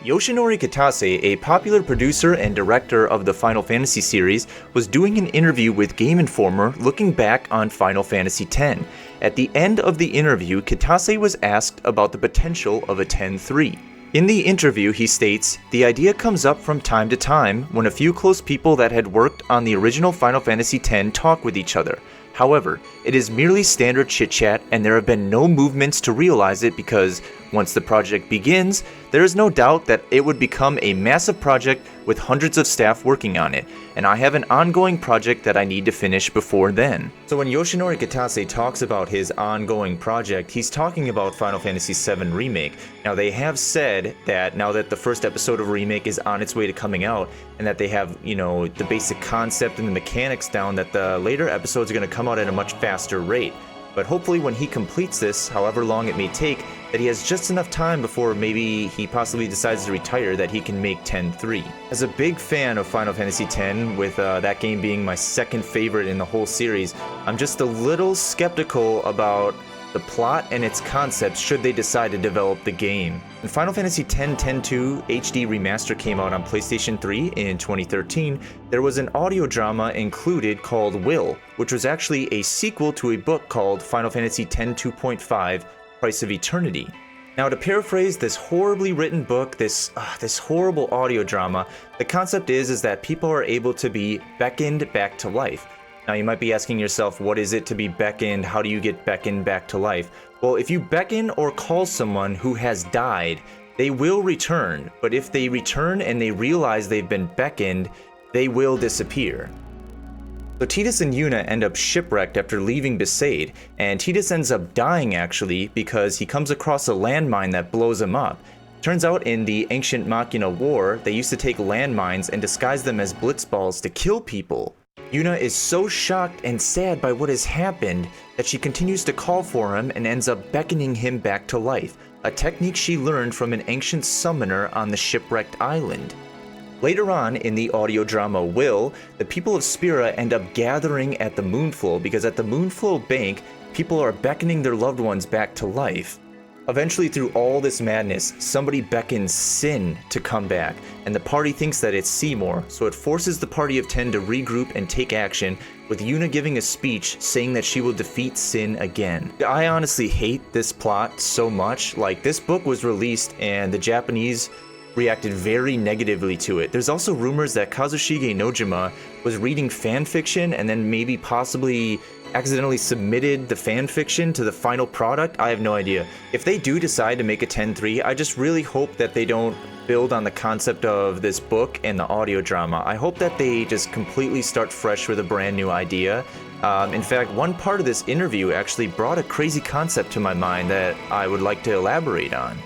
Yoshinori Kitase, a popular producer and director of the Final Fantasy series, was doing an interview with Game Informer looking back on Final Fantasy X. At the end of the interview, Kitase was asked about the potential of a X-3. In the interview, he states, "The idea comes up from time to time when a few close people that had worked on the original Final Fantasy X talk with each other. However, it is merely standard chit-chat and there have been no movements to realize it because, once the project begins, there is no doubt that it would become a massive project with hundreds of staff working on it, and I have an ongoing project that I need to finish before then." So when Yoshinori Kitase talks about his ongoing project, he's talking about Final Fantasy VII Remake. Now they have said that now that the first episode of Remake is on its way to coming out, and that they have, the basic concept and the mechanics down, that the later episodes are going to come out at a much faster rate. But hopefully when he completes this, however long it may take, that he has just enough time before maybe he possibly decides to retire that he can make X-3. As a big fan of Final Fantasy X, with that game being my second favorite in the whole series, I'm just a little skeptical about the plot and its concepts should they decide to develop the game. When Final Fantasy X 10-2 HD Remaster came out on PlayStation 3 in 2013, there was an audio drama included called Will, which was actually a sequel to a book called Final Fantasy X 2.5 Price of Eternity. Now, to paraphrase this horribly written book, this horrible audio drama, the concept is that people are able to be beckoned back to life. Now you might be asking yourself, what is it to be beckoned? How do you get beckoned back to life? Well, if you beckon or call someone who has died, they will return. But if they return and they realize they've been beckoned, they will disappear. So Tidus and Yuna end up shipwrecked after leaving Besaid, and Tidus ends up dying actually because he comes across a landmine that blows him up. Turns out in the Ancient Machina War, they used to take landmines and disguise them as blitzballs to kill people. Yuna is so shocked and sad by what has happened that she continues to call for him and ends up beckoning him back to life, a technique she learned from an ancient summoner on the shipwrecked island. Later on in the audio drama Will, the people of Spira end up gathering at the Moonflow because at the Moonflow Bank, people are beckoning their loved ones back to life. Eventually, through all this madness, somebody beckons Sin to come back, and the party thinks that it's Seymour, so it forces the party of 10 to regroup and take action, with Yuna giving a speech saying that she will defeat Sin again. I honestly hate this plot so much. Like, this book was released and the Japanese reacted very negatively to it. There's also rumors that Kazushige Nojima was reading fanfiction and then maybe possibly accidentally submitted the fanfiction to the final product. I have no idea. If they do decide to make a X-3, I just really hope that they don't build on the concept of this book and the audio drama. I hope that they just completely start fresh with a brand new idea. In fact, one part of this interview actually brought a crazy concept to my mind that I would like to elaborate on.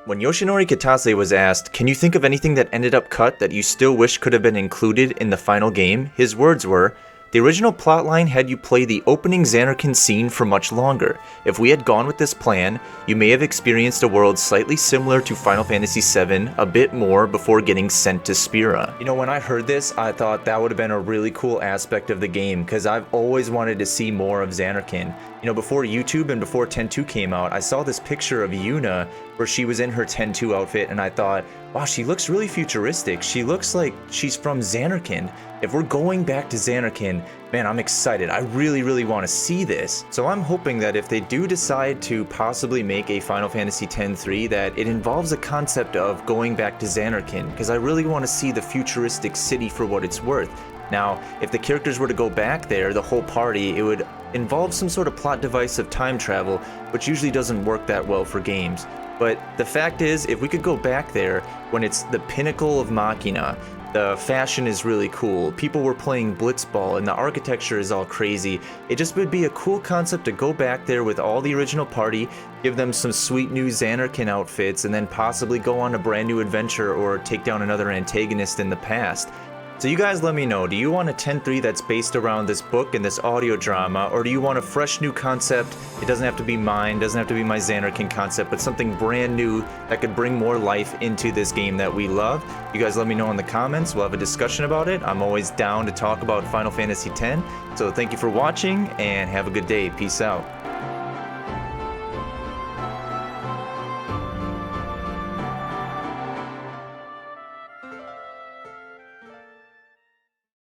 When Yoshinori Kitase was asked, "Can you think of anything that ended up cut that you still wish could have been included in the final game?" his words were, "The original plotline had you play the opening Zanarkand scene for much longer. If we had gone with this plan, you may have experienced a world slightly similar to Final Fantasy VII a bit more before getting sent to Spira." When I heard this, I thought that would have been a really cool aspect of the game, because I've always wanted to see more of Zanarkand. Before YouTube and before X-2 came out, I saw this picture of Yuna where she was in her X-2 outfit, and I thought, wow, she looks really futuristic. She looks like she's from Zanarkand. If we're going back to Zanarkand, man, I'm excited. I really, really want to see this. So I'm hoping that if they do decide to possibly make a Final Fantasy X-3, that it involves a concept of going back to Zanarkand, because I really want to see the futuristic city for what it's worth. Now, if the characters were to go back there, the whole party, it would involve some sort of plot device of time travel, which usually doesn't work that well for games. But the fact is, if we could go back there when it's the pinnacle of Machina, the fashion is really cool, people were playing blitzball, and the architecture is all crazy, it just would be a cool concept to go back there with all the original party, give them some sweet new Zanarkand outfits, and then possibly go on a brand new adventure or take down another antagonist in the past. So you guys let me know, do you want a X-3 that's based around this book and this audio drama, or do you want a fresh new concept? It doesn't have to be mine, doesn't have to be my Zanarkand concept, but something brand new that could bring more life into this game that we love. You guys let me know in the comments, we'll have a discussion about it. I'm always down to talk about Final Fantasy X. So thank you for watching, and have a good day. Peace out.